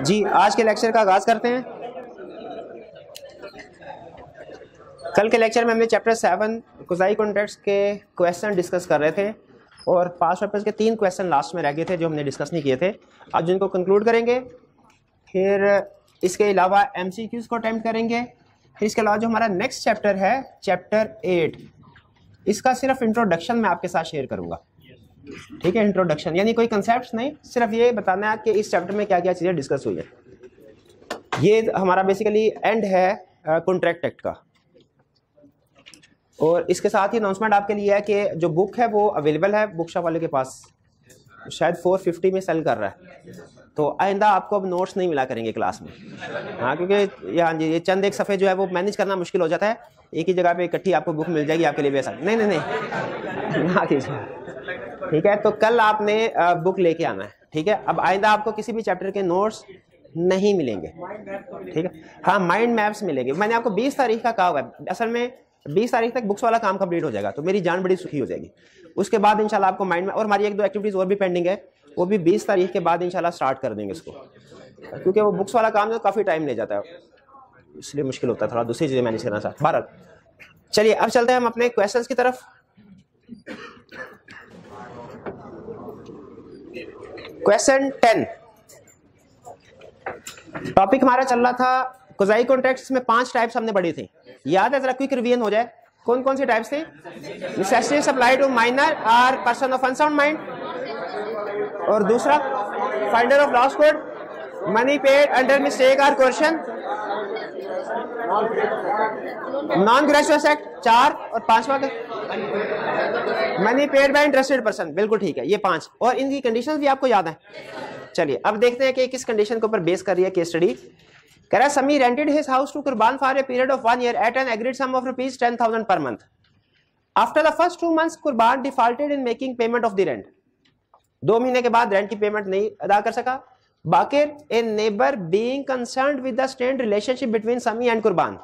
जी आज के लेक्चर का आगाज करते हैं। कल के लेक्चर में हमने चैप्टर 7 कोसाई कॉन्ट्रैक्ट्स के क्वेश्चन डिस्कस कर रहे थे और पास्ट पेपर्स के 3 क्वेश्चन लास्ट में रह गए थे जो हमने डिस्कस नहीं किए थे। आज जिनको कंक्लूड करेंगे, फिर इसके अलावा MCQs को अटेम्प्ट करेंगे। फिर इसके अलावा जो हमारा नेक्स्ट चैप्टर है चैप्टर 8, इसका सिर्फ इंट्रोडक्शन मैं आपके साथ शेयर करूंगा। ठीक है, इंट्रोडक्शन यानी कोई कंसेप्ट नहीं, सिर्फ ये बताना है कि इस चैप्टर में क्या क्या चीज़ें डिस्कस हुई है। ये हमारा बेसिकली एंड है कॉन्ट्रैक्ट एक्ट का। और इसके साथ ही अनाउंसमेंट आपके लिए है कि जो बुक है वो अवेलेबल है बुक शॉप वाले के पास, शायद 450 में सेल कर रहा है। तो आइंदा आपको अब नोट्स नहीं मिला करेंगे क्लास में, हाँ, क्योंकि हाँ जी ये चंद एक सफ़े जो है वो मैनेज करना मुश्किल हो जाता है। एक ही जगह पे इकट्ठी आपको बुक मिल जाएगी आपके लिए भी ऐसा नहीं नहीं नहीं ना कीजिए। ठीक है, तो कल आपने बुक लेके आना है। ठीक है, अब आइंदा आपको किसी भी चैप्टर के नोट्स नहीं मिलेंगे। ठीक है, हाँ माइंड मैप्स मिलेंगे। मैंने आपको 20 तारीख का कहा हुआ है, असल में 20 तारीख तक बुक्स वाला काम कंप्लीट हो जाएगा तो मेरी जान बड़ी सुखी हो जाएगी। उसके बाद इंशाल्लाह आपको माइंड में, और हमारी 1-2 एक्टिविटीज और भी पेंडिंग है, वो भी 20 तारीख के बाद इंशाल्लाह स्टार्ट कर देंगे इसको, क्योंकि वो बुक्स वाला काम जो काफ़ी टाइम ले जाता है, इसलिए मुश्किल होता है थोड़ा दूसरी चीज़ें मैनेज करना साथ। बहरहाल चलिए अब चलते हैं हम अपने क्वेश्चंस की तरफ। क्वेश्चन 10, टॉपिक हमारा चल रहा था कोसाई कॉन्ट्रैक्ट्स में 5 टाइप्स हमने पढ़ी थी, याद है? जरा क्विक रिवीजन हो जाए। कौन कौन सी टाइप्स थी? नेसेसिटी सप्लाई टू माइनर और पर्सन ऑफ अनसाउंड माइंड, और दूसरा finder of lost code, money paid under mistake और कोर्शन, नॉन ग्रेजुएस एक्ट 4, और 5वां money paid by interested person. बिल्कुल ठीक है, ये 5, और इनकी कंडीशंस भी आपको याद है। चलिए अब देखते हैं कि किस कंडीशन के ऊपर बेस कर रही है केस स्टडी। कह रहा है Sami rented his house to Qurban for a period of 1 year at an agreed sum of ₹10,000 per month. After the first 2 months Qurban defaulted in making payment of the rent. 2 महीने के बाद रेंट की पेमेंट नहीं अदा कर सका। Bakir a neighbour being concerned with the strained relationship between Sami and Kurban.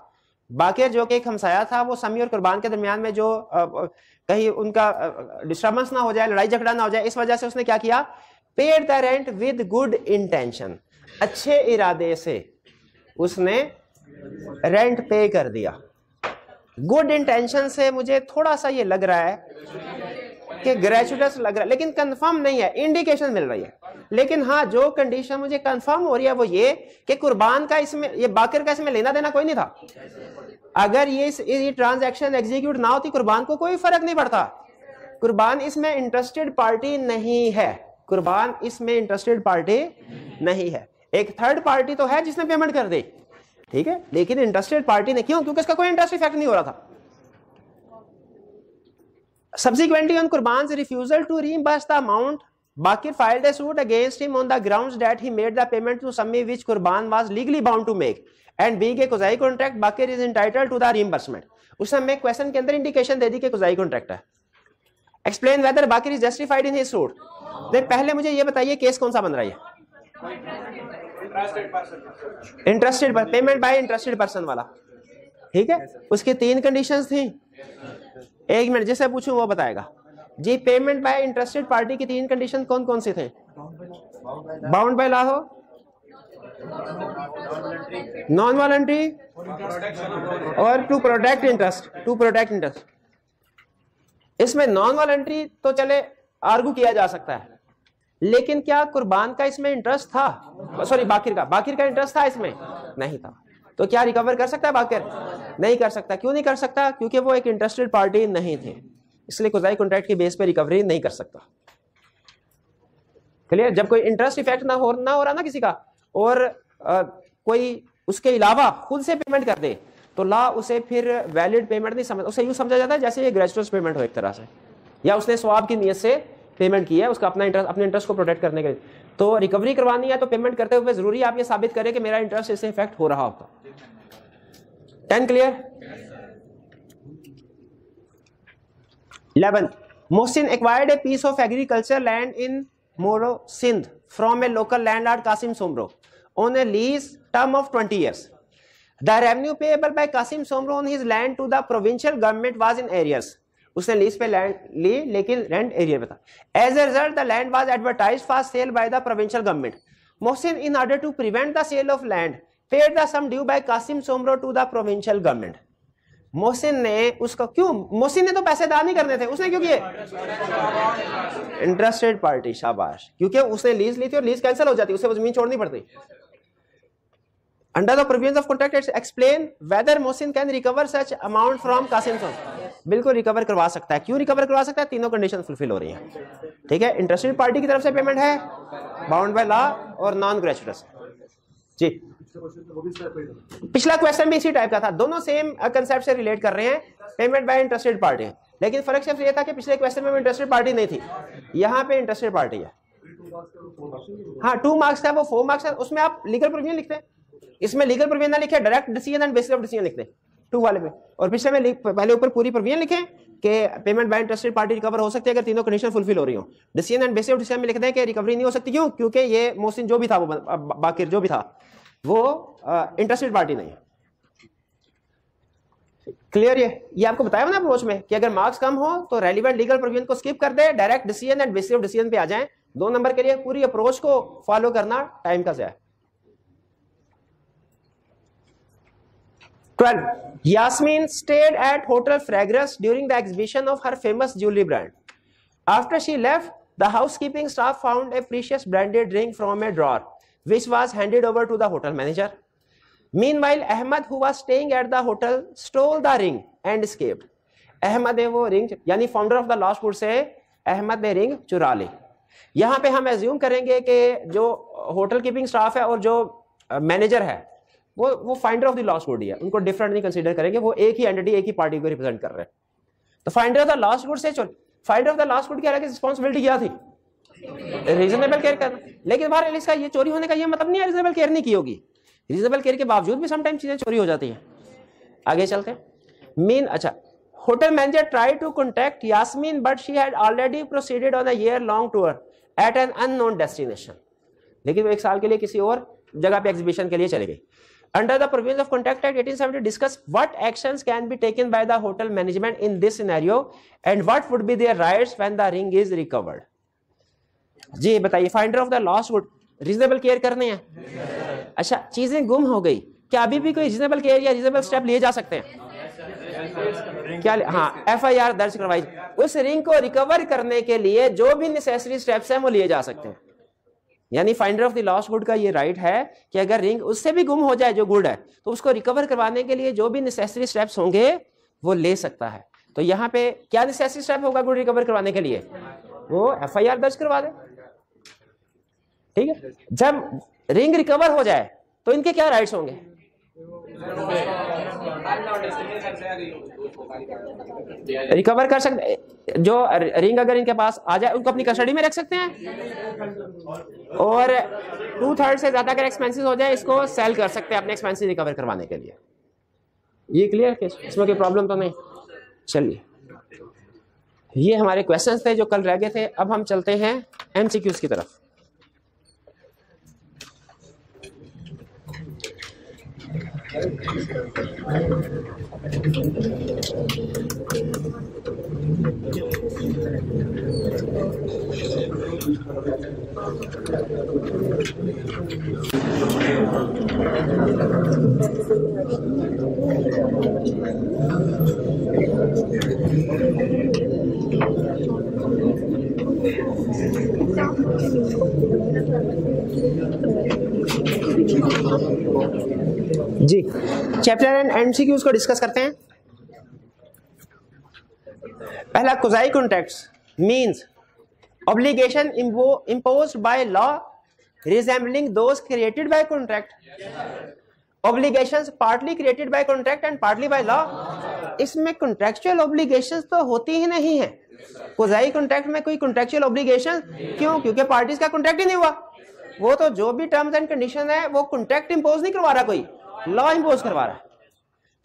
Bakir जो कि एक हमसाया था, वो समी और कुर्बान के दरमियान में जो कहीं उनका डिस्टर्बेंस ना हो जाए, लड़ाई झगड़ा ना हो जाए, इस वजह से उसने क्या किया? Paid the rent with good intention, अच्छे इरादे से उसने रेंट पे कर दिया। गुड इंटेंशन से मुझे थोड़ा सा ये लग रहा है कि ग्रेचुटस लग रहा है, लेकिन कंफर्म नहीं है, इंडिकेशन मिल रही है। लेकिन हाँ जो कंडीशन मुझे कंफर्म हो रही है वो ये कि कुर्बान का इसमें, ये बाकिर का इसमें लेना देना कोई नहीं था। अगर ये ट्रांजैक्शन एग्जीक्यूट ना होती कुर्बान को कोई फर्क नहीं पड़ता। कुर्बान इसमें इंटरेस्टेड पार्टी नहीं है, कुर्बान इसमें इंटरेस्टेड पार्टी नहीं है। एक थर्ड पार्टी तो है जिसने पेमेंट कर दी, ठीक है, लेकिन इंटरेस्टेड पार्टी ने, क्यों? क्योंकि इसका कोई इंटरेस्ट इफेक्ट नहीं हो रहा था। Subsequently on Qurban's refusal to reimburse the amount, Bakir filed a suit against him on the grounds that he made the payment to Sami which Qurban was legally bound to make, and being a Qusai contract, Bakir is entitled to the reimbursement. उसने हमें question के अंदर indication दे दी कि Qusai contract है। Explain whether Bakir is justified in his suit. पहले मुझे ये बताइए केस कौन सा बन रहा है? Interested payment by interested person वाला, ठीक है। उसके 3 कंडीशंस थी। 1 मिनट जिससे पूछूं वो बताएगा जी। पेमेंट बाय इंटरेस्टेड पार्टी की 3 कंडीशन कौन कौन से थे? बाउंड बाय लॉ हो, नॉन वॉलंटरी, और to protect interest, to protect interest. इसमें नॉन वॉलंटरी तो चले आर्गू किया जा सकता है, लेकिन क्या कुर्बान का इसमें इंटरेस्ट था? सॉरी, बाकिर का इंटरेस्ट था इसमें? नहीं था। तो क्या रिकवर कर सकता है बाकिर? नहीं कर सकता। क्यों नहीं कर सकता? क्योंकि वो एक इंटरेस्टेड पार्टी नहीं थे, इसलिए कोसाई कॉन्ट्रैक्ट की बेस पे रिकवरी नहीं कर सकता। क्लियर? जब कोई इंटरेस्ट इफेक्ट ना हो रहा ना किसी का, और कोई उसके अलावा खुद से पेमेंट कर दे, तो लॉ उसे फिर वैलिड पेमेंट नहीं समझ, उसे यूं समझा जाता है जैसे ये ग्रेचुटस पेमेंट हो एक तरह से, या उसने सवाब की नियत से पेमेंट की है, उसका अपने इंटरेस्ट को प्रोटेक्ट करने के लिए। तो रिकवरी करवानी है तो पेमेंट करते हुए जरूरी आप ये साबित करें कि मेरा इंटरेस्ट इससे इफेक्ट हो रहा होता। 10 clear? 11, Mohsin acquired a piece of agriculture land in Moro Sindh from a local landlord Qasim Soomro on a lease term of 20 years. The revenue payable by Qasim Somro on his land to the provincial government was in arrears. उसने lease पे land ली लेकिन rent arrear पे था। As a result the land was advertised for sale by the provincial government. Mohsin in order to prevent the sale of land paid the sum due by Qasim Soomro to the provincial government. Mohsin ने उसका क्यों, मोहसिन ने तो पैसे अदा नहीं करने थे, उसने क्यों किए? इंटरेस्टेड पार्टी, शाबाश, क्योंकि उसने लीज ली थी और लीज कैंसिल हो जाती, उसे वो जमीन छोड़नी पड़ती। Under the provisions of contract explain whether Mohsin can recover such amount from Qasim Soomro. बिल्कुल रिकवर करवा सकता है। क्यों रिकवर करवा सकता है? तीनों कंडीशन फुलफिल हो रही हैं। ठीक है, इंटरेस्टेड पार्टी की तरफ से पेमेंट है, बाउंड बाय लॉ और नॉन ग्रेचुइटस। जी, पिछला क्वेश्चन भी इसी टाइप का था, दोनों सेम कंसेप्ट से रिलेट कर रहे हैं, पेमेंट बाय इंटरेस्टेड पार्टी, लेकिन फर्क सिर्फ ये था कि पिछले क्वेश्चन में इंटरेस्टेड पार्टी नहीं थी, यहाँ पे इंटरेस्टेड पार्टी है। हाँ, 2 मार्क्स था, वो 4 मार्क्स है, उसमें आप लीगल प्रोविजन लिखते हैं, इसमें लीगल प्रोविजन ना लिखे, direct decision and basis of decision लिखते हैं 2 वाले में, और पिछले में पहले ऊपर पूरी प्रोविजन लिखे कि payment by interested party recover हो सकती है अगर तीनों कंडीशन फुलफिल हो रही हो। Decision and basis of decision में लिखते हैं कि रिकवरी नहीं हो सकती। क्यों? क्योंकि ये मोहसिन जो भी था, वो बाकिर जो भी था, वो इंटरेस्टेड पार्टी नहीं है। क्लियर? ये आपको बताया ना अप्रोच में कि अगर मार्क्स कम हो तो रेलिवेंट लीगल प्रोविजन को स्किप कर दे, direct decision and basis of decision पे आ जाएं। 2 नंबर के लिए पूरी अप्रोच को फॉलो करना टाइम का ज़ाया। 12. Yasmin stayed at Hotel Fragrance during the exhibition of her famous jewelry brand. After she left, the housekeeping staff found a precious branded ring from a drawer, which was handed over to the hotel manager. Meanwhile, Ahmad, who was staying at the hotel, stole the ring and escaped. Ahmad ने वो ring, यानी founder of the lost wood से अहमद ने ring चुरा ली। यहाँ पे हम assume करेंगे कि जो होटल कीपिंग स्टाफ है और जो मैनेजर है वो finder of the lost good ही है, उनको डिफरेंट नहीं कंसीडर करेंगे, वो एक ही एंटिटी, एक ही पार्टी को रिप्रेजेंट कर रहे हैं। तो finder of the lost good से finder of the lost good की अलग रिस्पॉन्सिबिलिटी क्या थी? रीजनेबल केयर करना। लेकिन बाहर इसका ये चोरी होने का ये मतलब नहीं है रीजनेबल केयर नहीं की होगी, रीजनेबल केयर के बावजूद भी समटाइम चीजें चोरी हो जाती हैं। आगे चलते हैं। अच्छा, hotel manager try to contact Yasmin but she had already proceeded on a year long tour at an unknown destination. लेकिन वो 1 साल के लिए किसी और जगह पे एग्जीबिशन के लिए चली गई। Under the provisions of Contract Act 1870 discuss what actions can be taken by the hotel management in this scenario and what would be their rights when the ring is recovered. जी बताइए, finder of the lost good reasonable care करनी है। अच्छा, चीजें गुम हो गई, क्या अभी भी कोई रीजनेबल केयर या रीजनेबल स्टेप लिए जा सकते हैं? क्या? हाँ, FIR दर्ज करवाई। उस रिंग को रिकवर करने के लिए जो भी नेसेसरी स्टेप्स हैं वो लिए जा सकते हैं। यानी finder of the lost good का ये राइट है कि अगर रिंग उससे भी गुम हो जाए जो गुड है, तो उसको रिकवर करवाने के लिए जो भी नेसेसरी स्टेप्स होंगे वो ले सकता है। तो यहाँ पे क्या नेसेसरी स्टेप होगा गुड रिकवर करवाने के लिए? वो FIR दर्ज करवा दे। ठीक है, जब रिंग रिकवर हो जाए तो इनके क्या राइट्स होंगे? रिकवर कर सकते, जो रिंग अगर इनके पास आ जाए उनको अपनी कस्टडी में रख सकते हैं, और 2/3 से ज्यादा अगर एक्सपेंसेस हो जाए इसको सेल कर सकते हैं अपने एक्सपेंसेस रिकवर करवाने के लिए। ये क्लियर है, इसमें कोई प्रॉब्लम तो नहीं? चलिए, ये हमारे क्वेश्चंस थे जो कल रह गए थे। अब हम चलते हैं MCQs की तरफ। जी, चैप्टर एंड MCQs को डिस्कस करते हैं। पहला, quasi contracts means obligation imposed by law resembling those created by contract. Obligations partly created by contract and partly by law. इसमें कॉन्ट्रेक्चुअल ऑब्लिगेशंस तो होती ही नहीं है। क्वाज़ी कॉन्ट्रैक्ट में कोई कॉन्ट्रेक्चुअल ऑब्लिगेशन क्यों? क्योंकि पार्टीज का कॉन्ट्रैक्ट ही नहीं हुआ। वो तो जो भी टर्म्स एंड कंडीशन है वो कॉन्ट्रैक्ट इंपोज नहीं करवा रहा, कोई लॉ इंपोज करवा रहा है।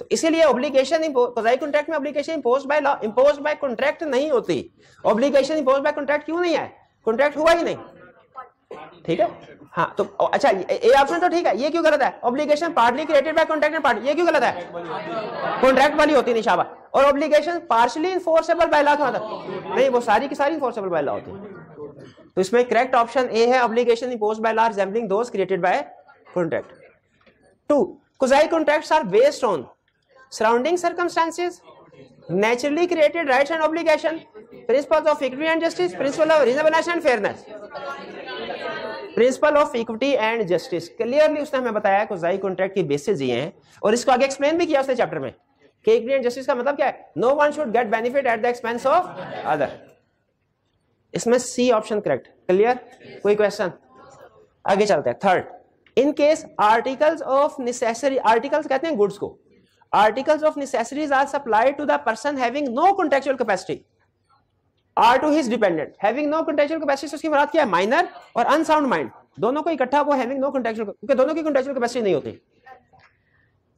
तो इसीलिए ऑब्लिगेशन क्वाज़ी कॉन्ट्रैक्ट में obligation impose by law, impose by contract नहीं होती। ऑब्लिगेशन इंपोज बाय कॉन्ट्रैक्ट क्यों नहीं है? कॉन्ट्रैक्ट हुआ ही नहीं। ठीक है, हाँ, तो अच्छा, ये ऑप्शन तो ठीक है, ये क्यों गलत है? Obligation partly created by contract and party, ये क्यों गलत है? कॉन्ट्रैक्ट वाली होती नहीं, शाबाश। और obligation partially enforceable by law का मतलब नहीं, वो सारी की सारी इनफोर्सेबल बाय लॉ होती है। तो इसमें करेक्ट ऑप्शन ए है, obligation imposed by law resembling those created by contract. 2 quasi contracts are based on surrounding circumstances, naturally created rights and obligation, principles of equity and justice, principle of reasonableness and fairness, principle of equity and justice। Clearly उसने हमें बताया quasi contract की basis ये हैं, और इसको आगे explain भी किया उसने चैप्टर में कि इक्विटी एंड जस्टिस का मतलब क्या है, no one should get benefit at the expense of other. इसमें सी ऑप्शन करेक्ट। क्लियर? कोई क्वेश्चन? आगे चलते हैं। Third, in case articles of necessary, articles कहते हैं गुड्स को, articles of necessities are supplied to the person having no contractual capacity or to his dependent having no contractual capacity। उसकी मुराद क्या है, माइनर और अनसाउंड माइंड दोनों को इकट्ठा वो having no contractual, क्योंकि दोनों की contractual capacity नहीं होती।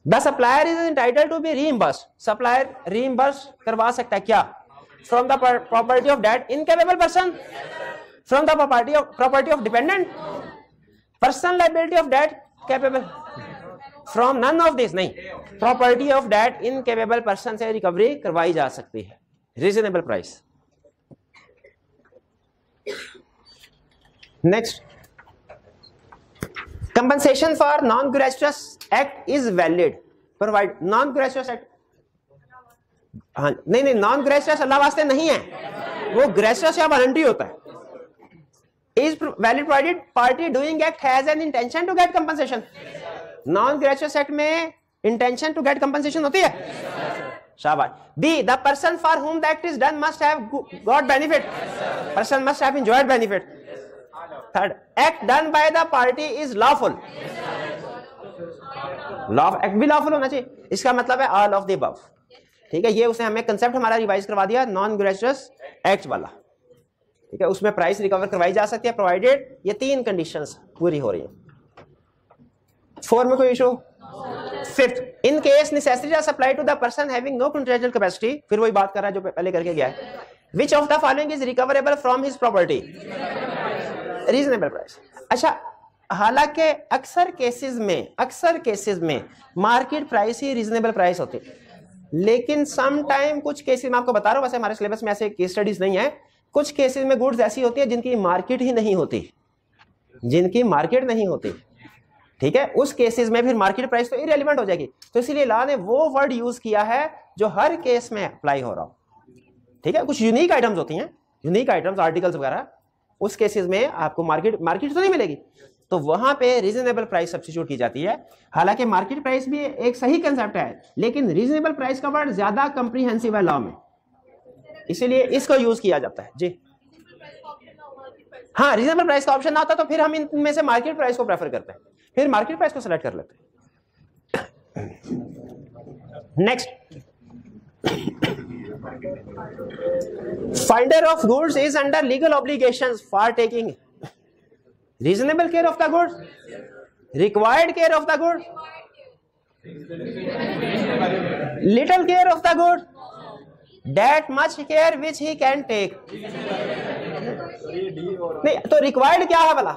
The supplier is entitled to be reimbursed, supplier reimburse करवा सकता है क्या, from the property of that incapable person, from the property of dependent, personal liability of that capable, from none of this, नहीं, property of that incapable person से recovery करवाई जा सकती है। Reasonable price. Next, compensation for non gratuitous act is valid provide. Non gratuitous act, हाँ नहीं, non gratuitous अल्लाह वास्ते नहीं है, वो ग्रेचुअस या वॉलंटरी होता है। Is valid provided party doing act has an intention to get compensation. Non gratuitous act में इंटेंशन टू गेट कंपनसेशन होती है। शाबाश। B, the person for whom the act is done must have got benefit, person must have enjoyed benefit. Third, act done by the party is lawful, act भी lawful होना चाहिए। इसका मतलब है all of the above. ठीक है, ये उसने हमें कंसेप्ट हमारा रिवाइज करवा दिया नॉन ग्रेचुअस एक्ट वाला। ठीक है, उसमें प्राइस रिकवर करवाई जा सकती है प्रोवाइडेड ये 3 कंडीशंस पूरी हो रही है। 4 में कोई issue? 5th, in case necessity are supplied to the person having no contractual capacity, फिर वही बात कर रहा है जो पहले करके गया है। Which of the following is recoverable from his property, reasonable price. अच्छा, हालांकि अक्सर केसेस में मार्केट प्राइस ही रीजनेबल प्राइस होती है, लेकिन सम टाइम कुछ केसेस में आपको बता रहा हूं, वैसे हमारे सिलेबस में ऐसे केस स्टडीज नहीं है, कुछ केसेस में गुड्स ऐसी होती है जिनकी मार्केट ही नहीं होती, ठीक है, उस केसेस में फिर मार्केट प्राइस तो इरेलेवेंट हो जाएगी। तो इसीलिए लॉ ने वो वर्ड यूज किया है जो हर केस में अप्लाई हो रहा हो। ठीक है, कुछ यूनिक आइटम्स होती हैं, यूनिक आइटम्स, आर्टिकल्स वगैरह, उस केसेस में आपको मार्केट तो नहीं मिलेगी, तो वहां पे रीजनेबल प्राइस सब्स्टिट्यूट की जाती है। हालांकि मार्केट प्राइस भी एक सही कंसेप्ट है, लेकिन रीजनेबल प्राइस का वर्ड ज्यादा कंप्रीहेंसिव है लॉ में, इसीलिए इसको यूज किया जाता है। जी हाँ, रीजनेबल प्राइस का ऑप्शन ना होता तो फिर हम इनमें से मार्केट प्राइस को प्रेफर करते हैं, फिर मार्केट प्राइस को सेलेक्ट कर लेते हैं। Next, finder of goods is under legal obligations for taking reasonable care of the goods, required care of the goods, little care of the goods, that much care which he can take. नहीं तो required क्या है भला,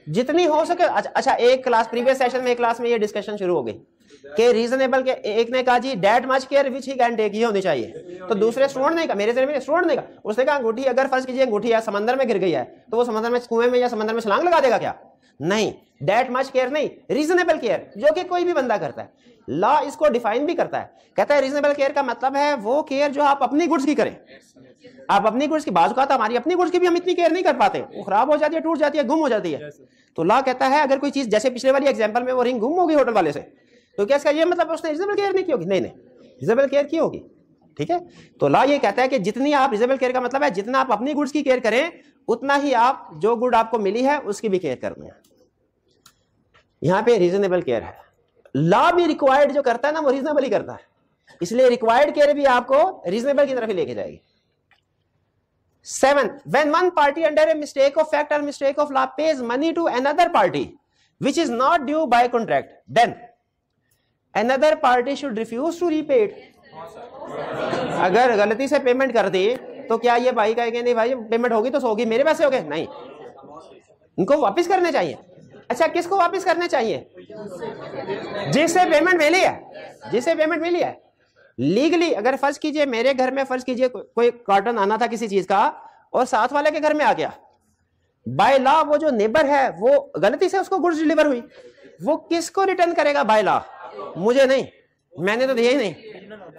जितनी हो सके। अच्छा, एक क्लास प्रीवियस सेशन में, एक क्लास में ये डिस्कशन शुरू हो गई कि रीजनेबल के, एक ने कहा जी that much care which he can take, ये होनी चाहिए, तो दूसरे स्टूडेंट ने कहा, मेरे स्टूडेंट ने कहा, उसने कहा अंगूठी, अगर फर्ज कीजिए अंगूठी या समंदर में गिर गई है तो वो समंदर में, कुएं में या समंदर में छलांग लगा देगा क्या? नहीं, दैट मच केयर नहीं, रीजनेबल केयर, जो कि कोई भी बंदा करता है। लॉ इसको डिफाइन भी करता है, कहता है रीजनेबल केयर का मतलब है वो केयर जो आप अपनी गुड्स की करें। आप अपनी गुड्स की, बाजू का हमारी अपनी गुड्स की भी हम इतनी केयर नहीं कर पाते, वो खराब हो जाती है, टूट जाती है, गुम हो जाती है। तो लॉ कहता है अगर कोई चीज, जैसे पिछले वाली एग्जांपल में वो रिंग गुम हो गई होटल वाले से, तो क्या इसका ये मतलब उसने रीजनेबल केयर नहीं की होगी? नहीं, रीजनेबल केयर की होगी। ठीक है, तो लॉ ये कहता है कि जितनी आप, रीजनेबल केयर का मतलब है जितना आप अपनी गुड्स की केयर करें, उतना ही आप जो गुड आपको मिली है उसकी भी केयर करनी है। यहां पे रीजनेबल केयर है। लॉ भी रिक्वायर्ड जो करता है ना, वो रीजनेबल ही करता है, इसलिए रिक्वायर्ड केयर भी आपको रीजनेबल की तरफ ही लेके जाएगी। 7, when one party under a mistake of fact or mistake of law pays money to another party which is not due by contract, then another party should refuse to repay it। अगर गलती से payment कर दी तो क्या ये भाई कहेंगे नहीं भाई पेमेंट होगी तो होगी, मेरे पैसे हो गए? नहीं, इनको वापस करने चाहिए। अच्छा, किसको वापस करने चाहिए? जिससे पेमेंट मिली है, जिसे पेमेंट मिली है लीगली। अगर फर्ज कीजिए मेरे घर में, फर्ज कीजिए कोई कार्टन आना था किसी चीज का, और साथ वाले के घर में आ गया, बाय लॉ वो जो नेबर है वो गलती से उसको गुड्स डिलीवर हुई, वो किसको रिटर्न करेगा बाय लॉ? मुझे नहीं, मैंने तो दिया ही नहीं,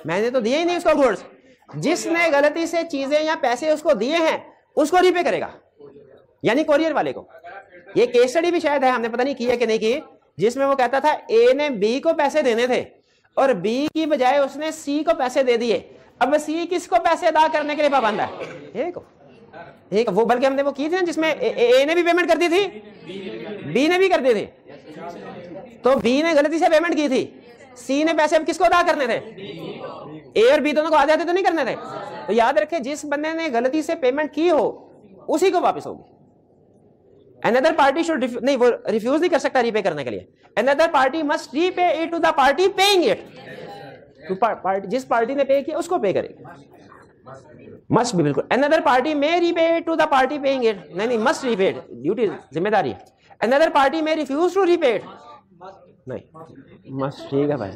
मैंने तो दिया ही नहीं उसको गुड्स। जिसने गलती से चीजें या पैसे उसको दिए हैं उसको रीपे करेगा, यानी कोरियर वाले को। ये केस स्टडी भी शायद है, हमने पता नहीं की है कि नहीं की, जिसमें वो कहता था ए ने बी को पैसे देने थे और बी की बजाय उसने सी को पैसे दे दिए। अब सी किसको पैसे अदा करने के लिए पाबंद है? एक वो, बल्कि हमने वो की थी जिसमें ए ने भी पेमेंट कर दी थी, बी ने भी कर दी थी। तो बी ने गलती से पेमेंट की थी, सी ने पैसे अब किसको अदा करने थे? ए और बी दोनों को आधे आधे तो नहीं करने थे। तो याद रखें, जिस बंदे ने गलती से पेमेंट की हो उसी को वापस होगी। Another party should नहीं, वो रिफ्यूज नहीं कर सकता रीपे करने के लिए। Another party must repay it to the party paying it। तो जिस पार्टी ने पे किया उसको पे करेगी, मस्ट भी, बिल्कुल। Another party may repay it to the party paying it। नहीं, must repay it, ड्यूटी, जिम्मेदारी है। Another party may refuse to repay it। नहीं, मस्ट, ठीक है भाई।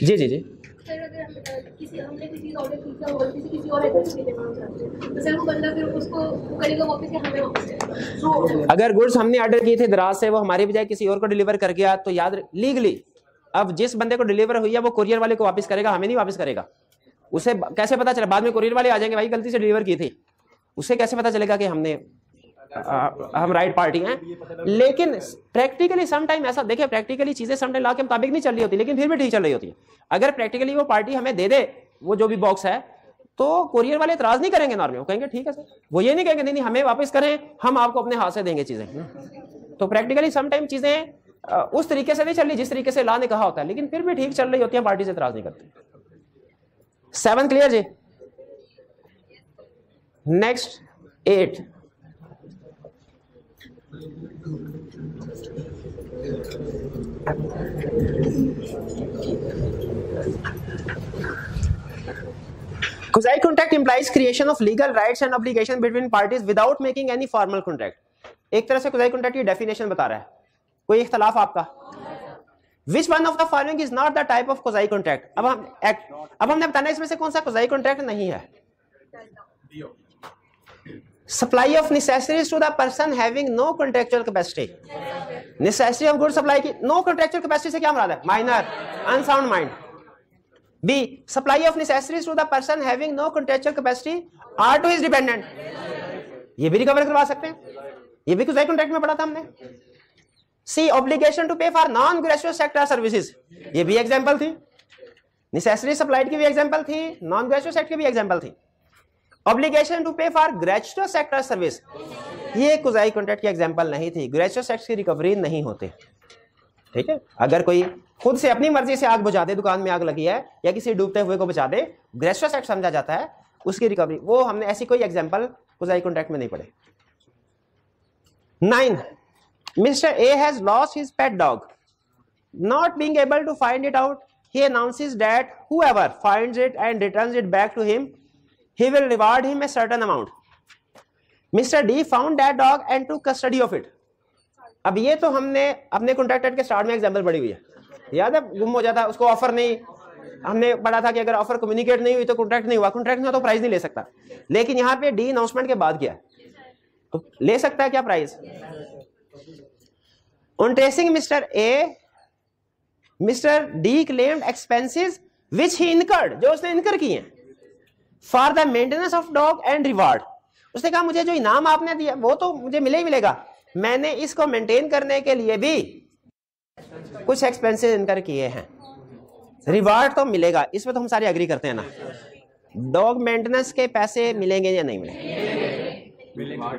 जी जी जी। हमने कोई चीज ऑर्डर की और गलती से किसी और एड्रेस पे देना चाहते हैं, तो सर वो बंदा फिर उसको करेगा वापस या हमें वापस? अगर गुड्स हमने ऑर्डर की थे दराज से, वो हमारी बजाय किसी और को डिलीवर कर गया, तो याद लीगली अब जिस बंदे को डिलीवर हुई है वो कोरियर वाले को वापस करेगा, हमें नहीं वापस करेगा। उसे कैसे पता चले? बाद में कोरियर वाले आ जाएंगे, भाई गलती से डिलीवर की थी, उसे कैसे पता चलेगा कि हम राइट पार्टी हैं? लेकिन प्रैक्टिकली सम टाइम ऐसा देखिए, प्रैक्टिकली चीजें सम टाइम लॉ के मुताबिक नहीं चल रही होती, लेकिन फिर भी ठीक चल रही होती है। अगर प्रैक्टिकली वो पार्टी हमें दे दे वो जो भी बॉक्स है, तो कोरियर वाले इतराज नहीं करेंगे नॉर्मली, वो कहेंगे ठीक है सर। वो ये नहीं कहेंगे नहीं हमें वापस करें, हम आपको अपने हाथ से देंगे चीजें। तो प्रैक्टिकली सम टाइम चीजें उस तरीके से नहीं चल रही जिस तरीके से लॉ ने कहा होता है, लेकिन फिर भी ठीक चल रही होती है, पार्टी से इतराज नहीं करती। 7 clear ji. Next 8। Quasi contract implies creation of legal rights and obligation between parties without making any formal contract। एक तरह से quasi contract की डेफिनेशन बता रहा है। कोई इख्तलाफ आपका? Which one of the following is not the type of quasi contract? अब हमने बताना इसमें से कौन सा quasi contract नहीं है। Supply of necessaries to the person having no contractual capacity। Necessary of goods supply की no contractual capacity से क्या मुराद है? Minor, unsound mind। B, supply of necessaries to the person having no contractual capacity or to his dependent। ये भी recover करवा सकते हैं, ये भी quasi contract में पढ़ा था हमने। C, obligation to pay for non-gratuitous sector services। ये भी एग्जांपल थी, necessary supplied की भी एग्जांपल थी, non-gratuitous sector की भी एग्जांपल थी। Obligation to pay for gratuitous sector service, ये quasi contract की एग्जांपल नहीं थी। gratuitous sector की रिकवरी नहीं होते, ठीक है। अगर कोई खुद से अपनी मर्जी से आग बुझा दे, दुकान में आग लगी है या किसी डूबते हुए को बचा दे, ग्रेचुअस एक्ट समझा जाता है, उसकी रिकवरी। वो हमने ऐसी कोई एग्जांपल क्वाज़ी कॉन्ट्रैक्ट में नहीं पढ़े। 9, Mr. A has lost his pet dog, not being able to find it out, he announces that whoever finds it and returns it back to him, he will reward him a certain amount। Mr. D found that dog and took custody of it। अब ये तो हमने अपने contract के start में example पढ़ी हुई है, याद है? गुम हो जाता, उसको ऑफर नहीं, हमने पढ़ा था कि अगर ऑफर कम्युनिकेट नहीं हुई तो कॉन्ट्रैक्ट नहीं हुआ, कॉन्ट्रैक्ट नहीं हुआ तो प्राइस नहीं ले सकता। लेकिन यहाँ पे डी अनाउंसमेंट के बाद किया, तो ले सकता है क्या price? On tracing mister A, mister D claimed expenses which he incurred, जो उसने इनकर किए हैं, for the maintenance of dog and reward. उसने कहा मुझे जो इनाम आपने दिया वो तो मुझे मिले ही मिलेगा, मैंने इसको मेंटेन करने के लिए भी कुछ एक्सपेंसेस इनकर किए हैं, रिवार्ड तो मिलेगा। इसमें तो हम सारे एग्री करते हैं ना। डॉग मेंटेनेंस के पैसे मिलेंगे या नहीं मिलेंगे?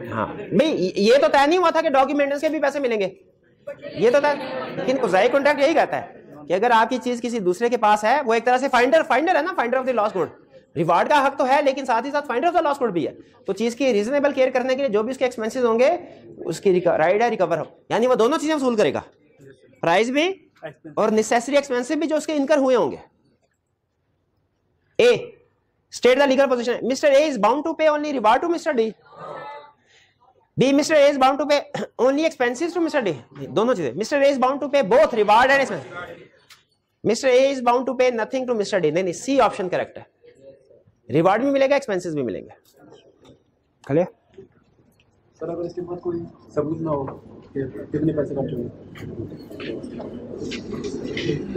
हाँ भाई, ये तो तय नहीं हुआ था कि डॉग मेंटेनेंस के भी पैसे मिलेंगे, ये तो तय। लेकिन क्वाज़ी कॉन्ट्रैक्ट यही कहता है कि अगर आपकी चीज किसी दूसरे के पास है, वो एक तरह से फाइंडर है ना, finder of the lost good. Reward का हक तो है, लेकिन साथ ही साथ finder of the lost good भी है। तो चीज की रीजनेबल केयर करने के लिए जो भी उसके एक्सपेंसेस होंगे, उसकी राइट है रिकवर हो, यानी वो दोनों चीजें वसूल करेगा, प्राइस भी और नेसेसरी एक्सपेंसिव भी जो उसके इनकर हुए होंगे। A, state the legal position. Mister A is bound to pay only reward to mister D. B, mister A is bound to pay only expenses to mister D. दोनों चीजें। Mister A is bound to pay both reward and expense. Mister A is bound to pay nothing to mister D. नहीं, C option correct है, reward भी मिलेगा, expenses भी मिलेंगे। Clear? Sir अगर इसके बाद कोई सबूत ना हो कि कितने पैसे खर्च हुए,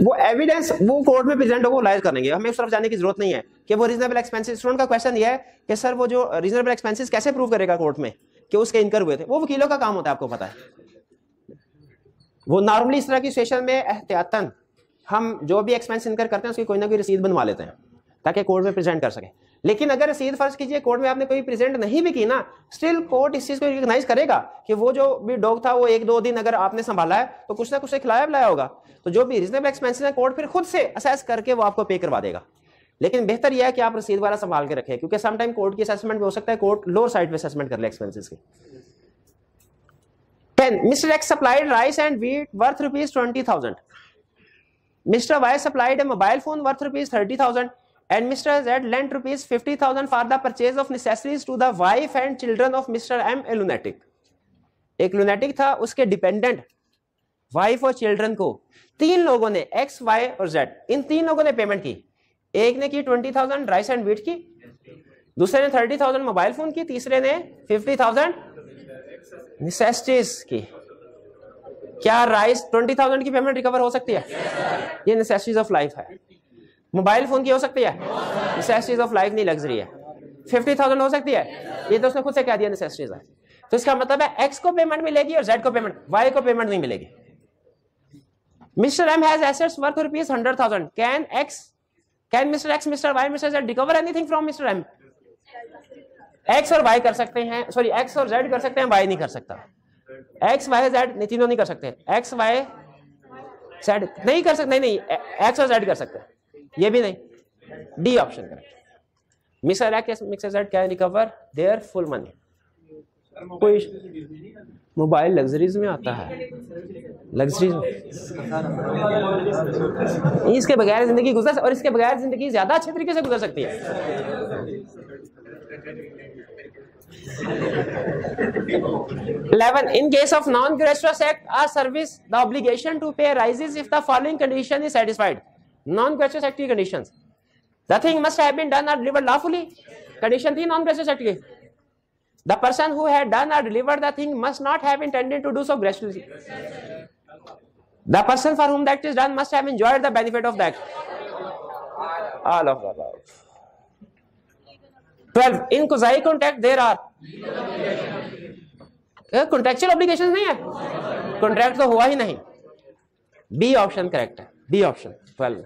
वो एविडेंस वो कोर्ट में प्रेजेंट हो, वो लाइज करेंगे, हमें उस तरफ जाने की जरूरत नहीं है कि वो रीजनेबल एक्सपेंसेस। स्टूडेंट का क्वेश्चन ये है कि सर वो जो रीजनेबल एक्सपेंसेस कैसे प्रूव करेगा कोर्ट में कि उसके इनकर हुए थे? वो वकीलों का काम होता है, आपको पता है। वो नॉर्मली इस तरह की सिचुएशन में एहतियातन हम जो भी एक्सपेंस इनकर करते हैं उसकी कोई ना कोई रसीद बनवा लेते हैं ताकि कोर्ट में प्रेजेंट कर सके। लेकिन अगर रसीद फर्ज कीजिए कोर्ट में आपने कोई प्रेजेंट नहीं भी की ना, स्टिल कोर्ट इस चीज को रिकॉग्नाइज करेगा कि वो जो भी डॉग था वो 1-2 दिन अगर आपने संभाला है तो कुछ ना कुछ खिलाया पिलाया होगा। तो जो भी रीजनेबल एक्सपेंसेस है कोर्ट फिर खुद से असेस करके वो आपको पे करवा देगा। लेकिन बेहतर यह है कि आप रसीद वाला संभाल के रखें, क्योंकि सम टाइम कोर्ट की असेसमेंट में हो सकता है कोर्ट लोअर साइड पे असेसमेंट कर ले एक्सपेंसेस की। 10 Mr. X supplied rice and wheat worth ₹20,000. Mr. Y supplied a mobile phone worth ₹30,000 and Mr. Z lent ₹50,000 for the purchase of necessaries to the wife and children of Mr. M, a lunatic. एक lunatic था, उसके dependent wife और children को 3 लोगों ने X, Y और Z, इन 3 लोगों ने पेमेंट की। एक ने की 20,000 राइस एंड व्हीट की, दूसरे ने 30,000 मोबाइल फोन की, तीसरे ने 50,000 नेसेसिटीज की। क्या राइस 20,000 की पेमेंट रिकवर हो सकती है? ये नेसेसिटीज ऑफ लाइफ है। मोबाइल फोन की हो सकती है? नेसेसिटीज ऑफ लाइफ नहीं, लग्जरी है। 50,000 हो सकती है? ये तो उसने खुद से कह दिया नेसेसिटीज है। तो इसका मतलब है एक्स को पेमेंट मिलेगी और जेड को पेमेंट, वाई को पेमेंट नहीं मिलेगी। Mister M has assets worth ₹100,000. Can mister X, mister Y, mister Z recover anything from mister M? X और वाई कर सकते हैं, सॉरी एक्स और जेड कर सकते हैं, वाई नहीं कर सकता। एक्स वाई जेड तीनों नहीं कर सकते, एक्स वाई जेड नहीं कर सकते, नहीं एक्स और जेड कर सकते हैं, ये भी नहीं। D option correct. Mister X mister Z can recover their full money. कोई मोबाइल लग्जरीज में आता है, लग्जरीज में इसके बगैर जिंदगी गुजर, और इसके बगैर जिंदगी ज्यादा अच्छे तरीके से गुजर सकती है। 11 In case of non-gratuitous act or service, the obligation to pay arises if the following condition is satisfied. Non-gratuitous act की conditions: the thing must have been done or delivered lawfully. Condition थी non-gratuitous act की। The person who had done or delivered the thing must not have intended to do so gratuitously. The person for whom the act is done must have enjoyed the benefit of the act. All of the above. 12 In quasi contract there are contractual obligations नहीं है, contract तो हुआ ही नहीं। B option correct है, B option 12।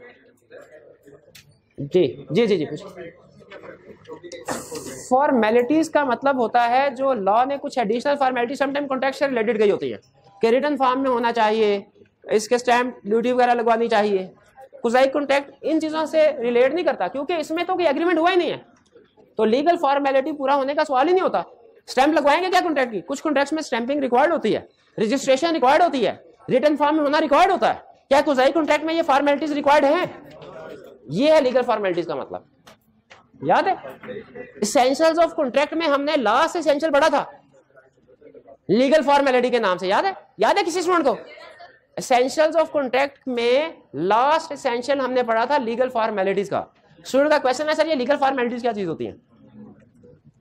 जी जी जी जी कुछ formalities का मतलब होता है जो लॉ ने कुछ एडिशनल फॉर्मेलिटी समटाइम कॉन्ट्रैक्ट से रिलेटेड गई होती है कि रिटन फॉर्म में होना चाहिए, इसके स्टैम्प ड्यूटी वगैरह लगवानी चाहिए। क्वाज़ी कॉन्ट्रैक्ट इन चीजों से रिलेट नहीं करता क्योंकि इसमें तो कोई एग्रीमेंट हुआ ही नहीं है, तो लीगल फॉर्मेलिटी पूरा होने का सवाल ही नहीं होता। स्टैंप लगवाएंगे क्या कॉन्ट्रैक्ट की? कुछ कॉन्ट्रैक्ट्स में स्टैंपिंग रिक्वायर्ड होती है, रजिस्ट्रेशन रिक्वायर्ड होती है, रिटन फॉर्म में होना रिक्वायर्ड होता है। क्या क्वाज़ी कॉन्ट्रैक्ट में ये फॉर्मेलिटीज रिक्वायर्ड है? ये है लीगल फॉर्मेलिटीज का मतलब। याद है एसेंशियल्स ऑफ कॉन्ट्रैक्ट में हमने लास्ट एसेंशियल पढ़ा था लीगल फॉर्मेलिटी के नाम से, याद है? याद है किसी स्टूडेंट को? एसेंशियल्स ऑफ कॉन्ट्रैक्ट में लास्ट एसेंशियल हमने पढ़ा था लीगल फॉर्मेलिटीज का। स्टूडेंट का क्वेश्चन है सर ये लीगल फॉर्मेलिटीज क्या चीज होती है?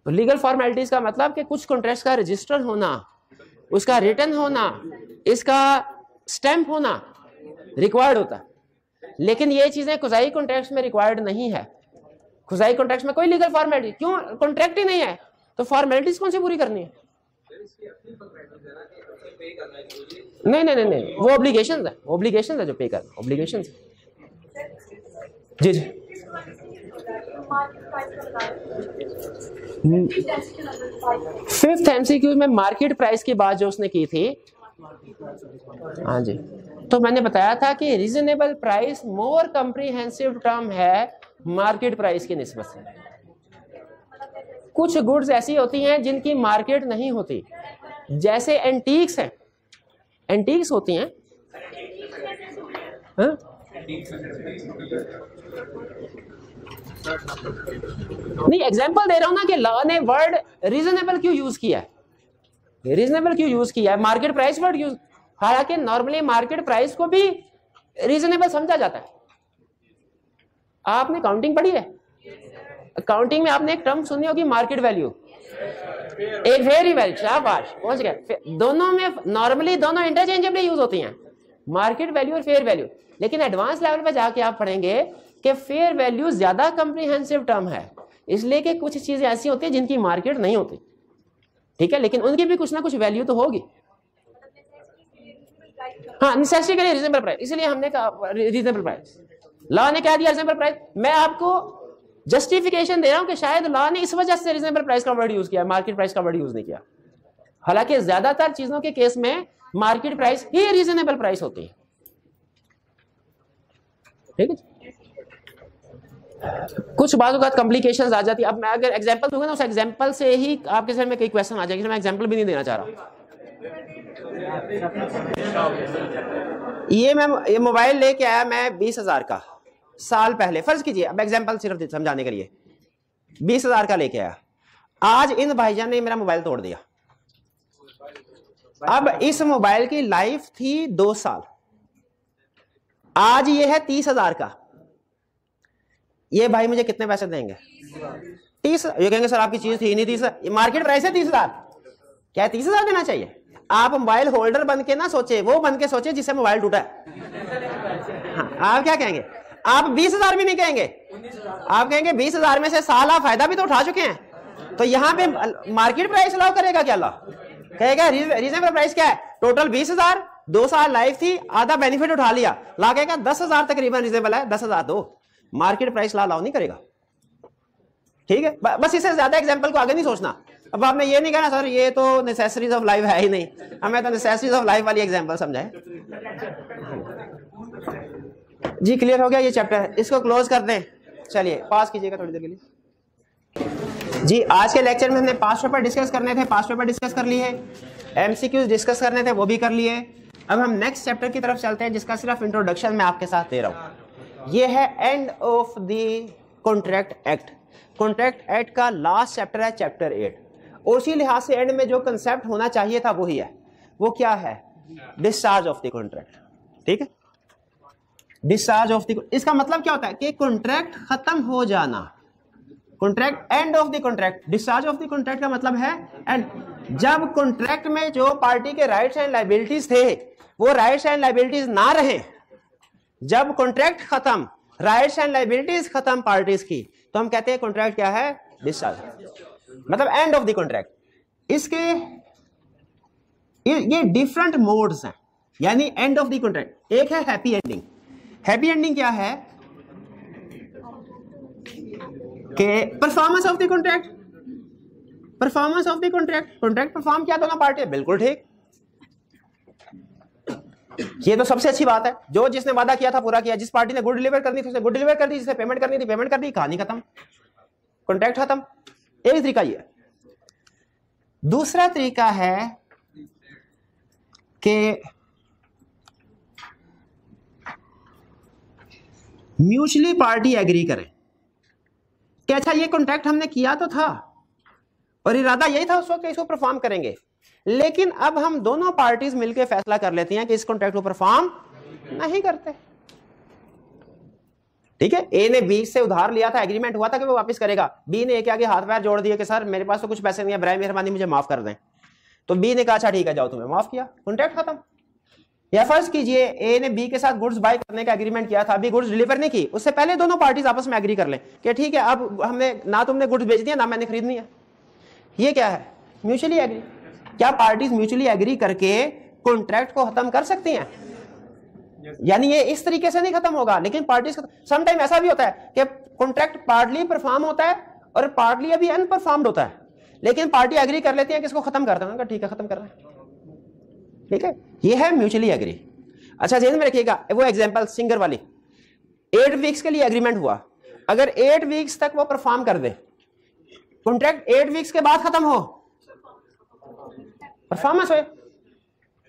तो लीगल फॉर्मेलिटीज का मतलब कि कुछ कॉन्ट्रैक्ट्स का रजिस्टर होना, उसका रिटन होना, इसका स्टैंप होना रिक्वायर्ड होता है, लेकिन ये चीजें क्वाज़ी कॉन्ट्रैक्ट्स में रिक्वायर्ड नहीं है। क्वाज़ी कॉन्ट्रैक्ट्स में कोई लीगल फॉर्मेलिटी क्यों? कॉन्ट्रैक्ट ही नहीं है तो फॉर्मेलिटीज कौन सी पूरी करनी है? नहीं नहीं नहीं नहीं, वो ऑब्लिगेशंस है, ऑब्लिगेशंस है जो पे कर, ऑब्लिगेशंस। जी जी 5th MCQ में मार्केट प्राइस की बात जो उसने की थी, हाँ जी, तो मैंने बताया था कि reasonable price more comprehensive term है मार्केट प्राइस की निस्बत से। कुछ गुड्स ऐसी होती हैं जिनकी मार्केट नहीं होती, जैसे एंटीक्स हैं, एंटीक्स होती हैं, हाँ? नहीं एग्जांपल दे रहा हूं ना कि लॉ ने वर्ड रीजनेबल क्यों यूज किया है, रीजनेबल क्यों यूज किया है, मार्केट प्राइस वर्ड यूज, हालांकि नॉर्मली मार्केट प्राइस को भी रीजनेबल समझा जाता है। आपने काउंटिंग पढ़ी है? अकाउंटिंग में आपने एक टर्म सुनी होगी मार्केट वैल्यू, एक वेरी वेल, शाबाश, पहुंच गए। दोनों में नॉर्मली दोनों इंटरचेंजेबली यूज होती हैं, मार्केट वैल्यू और फेयर वैल्यू। लेकिन एडवांस लेवल पे जाके आप पढ़ेंगे कि फेयर वैल्यू ज्यादा कॉम्प्रिहेंसिव टर्म है, इसलिए कि कुछ चीजें ऐसी होती है जिनकी मार्केट नहीं होती, ठीक है, लेकिन उनकी भी कुछ ना कुछ वैल्यू तो होगी। हाँ, नेसेसिटी के लिए रीजनेबल प्राइस, इसलिए हमने कहा रीजनेबल प्राइस। लॉ ने क्या दिया? Reasonable price. मैं आपको जस्टिफिकेशन दे रहा हूं कि शायद लॉ ने इस वजह से रीजनेबल प्राइस का वर्ड यूज किया, मार्केट प्राइस का वर्ड यूज नहीं किया। हालांकि ज्यादातर चीजों के केस में मार्केट प्राइस ही रीजनेबल प्राइस होती है, ठीक है। कुछ बात कॉम्प्लिकेशंस आ जाती है। अब मैं अगर एग्जांपल दूंगा ना, उस एग्जांपल से ही आपके सर में कई क्वेश्चन आ जाएंगे, मैं एग्जांपल भी नहीं देना चाह रहा। ये मोबाइल लेके आया मैं 20,000 का साल पहले, फर्ज कीजिए, अब एग्जांपल सिर्फ समझाने के लिए, 20,000 का लेके आया। आज इन भाईजान ने मेरा मोबाइल तोड़ दिया। अब इस मोबाइल की लाइफ थी 2 साल, आज ये है 30,000 का। ये भाई मुझे कितने पैसे देंगे? 30। ये कहेंगे सर आपकी चीज थी नहीं 30, मार्केट प्राइस है 30,000, क्या 30,000 देना चाहिए? आप मोबाइल होल्डर बन के ना सोचे, वो बन के सोचे जिससे मोबाइल टूटा है। हाँ, आप क्या कहेंगे? आप 20,000 भी नहीं कहेंगे, आप कहेंगे 20,000 में से साल आप फायदा भी तो उठा चुके हैं। तो यहाँ पे मार्केट प्राइस अलाउ करेगा क्या? लॉ कहेगा रीजनेबल प्राइस क्या है? टोटल 20,000, 2 साल लाइफ थी, आधा बेनिफिट उठा लिया, लॉ कहेगा 10,000 तकरीबन रीजनेबल है, 10,000 दो। मार्केट प्राइस लॉ अलाउ नहीं करेगा, ठीक है। बस इससे ज्यादा एग्जांपल को आगे नहीं सोचना। अब आपने ये नहीं कहना सर ये तो नेसेसरीज ऑफ लाइफ है ही नहीं, हमें तो नेसेसरीज ऑफ लाइफ वाली एग्जांपल समझाए। जी क्लियर हो गया ये चैप्टर, इसको क्लोज कर दें। चलिए पास कीजिएगा थोड़ी देर के लिए। जी आज के लेक्चर में हमने पास्ट पेपर डिस्कस करने थे, पास्ट पेपर डिस्कस कर लिए, एमसीक्यूज डिस्कस करने थे वो भी कर लिए। अब हम नेक्स्ट चैप्टर की तरफ चलते हैं जिसका सिर्फ इंट्रोडक्शन मैं आपके साथ दे रहा हूं। ये है end of the contract act. Contract act का लास्ट चैप्टर है चैप्टर 8, और उसी लिहाज से एंड में जो कंसेप्ट होना चाहिए था वही है। वो क्या है? डिस्चार्ज ऑफ द कॉन्ट्रैक्ट, ठीक है। डिस्चार्ज ऑफ द, इसका मतलब क्या होता है कि कॉन्ट्रैक्ट खत्म हो जाना, contract end of the contract. Discharge of the contract का मतलब है एंड, जब कॉन्ट्रैक्ट में जो पार्टी के राइट्स एंड लायबिलिटीज थे वो राइट्स एंड लायबिलिटीज ना रहे, जब कॉन्ट्रैक्ट खत्म, राइट्स एंड लायबिलिटीज खत्म पार्टीज की, तो हम कहते हैं कॉन्ट्रैक्ट क्या है? डिस्चार्ज, मतलब एंड ऑफ द कॉन्ट्रैक्ट। इसके ये डिफरेंट मोड्स हैं, यानी एंड ऑफ द कॉन्ट्रैक्ट। एक है हैप्पी एंडिंग। हैप्पी एंडिंग क्या है कि performance of the contract, performance of the contract, contract perform किया दोनों पार्टी, बिल्कुल ठीक, ये तो सबसे अच्छी बात है। जो जिसने वादा किया था पूरा किया, जिस पार्टी ने गुड डिलीवर करनी थी उसने गुड डिलीवर कर दी, जिसने पेमेंट करनी थी पेमेंट कर दी, कहानी खत्म, कॉन्ट्रैक्ट खत्म। एक तरीका ये। दूसरा तरीका है कि म्यूचुअली पार्टी एग्री करें कि अच्छा ये कॉन्ट्रैक्ट हमने किया तो था और इरादा यही था उस वक्त इसको परफॉर्म करेंगे, लेकिन अब हम दोनों पार्टीज मिलकर फैसला कर लेती हैं कि इस कॉन्ट्रैक्ट को परफॉर्म नहीं करते, ठीक है। ए ने बी से उधार लिया था, एग्रीमेंट हुआ था कि वो वापस करेगा, बी ने ए के आगे हाथ पैर जोड़ दिए कि सर मेरे पास तो कुछ पैसे नहीं है, बराए मेहरबानी मुझे माफ कर दें। तो बी ने कहा अच्छा ठीक है जाओ, तुम्हें माफ किया, कॉन्ट्रैक्ट खत्म। या फर्ज कीजिए ए ने बी के साथ गुड्स बाय करने का एग्रीमेंट किया था, अभी गुड्स डिलीवर नहीं की, उससे पहले दोनों पार्टीज आपस में एग्री कर लें कि ठीक है अब हमने ना तुमने गुड्स बेच दिया ना मैंने खरीदनी है। ये क्या है? Mutually agree. क्या पार्टीज म्यूचुअली एग्री करके कॉन्ट्रैक्ट को खत्म कर सकती हैं? यानी ये इस तरीके से नहीं खत्म होगा, लेकिन पार्टीज सम टाइम ऐसा भी होता है कि कॉन्ट्रैक्ट पार्टली परफॉर्म होता है और पार्टली अभी अनपरफॉर्म्ड होता है, लेकिन पार्टी एग्री कर लेती है कि इसको खत्म कर देना, ठीक है खत्म कर रहे हैं, ठीक है। ये है म्यूचुअली एग्री। अच्छा ध्यान में रखिएगा वो एग्जांपल सिंगर वाली, 8 वीक्स के लिए एग्रीमेंट हुआ, अगर 8 वीक्स तक वो परफॉर्म कर दे, कॉन्ट्रैक्ट 8 वीक्स के बाद खत्म हो, परफॉर्मेंस हो,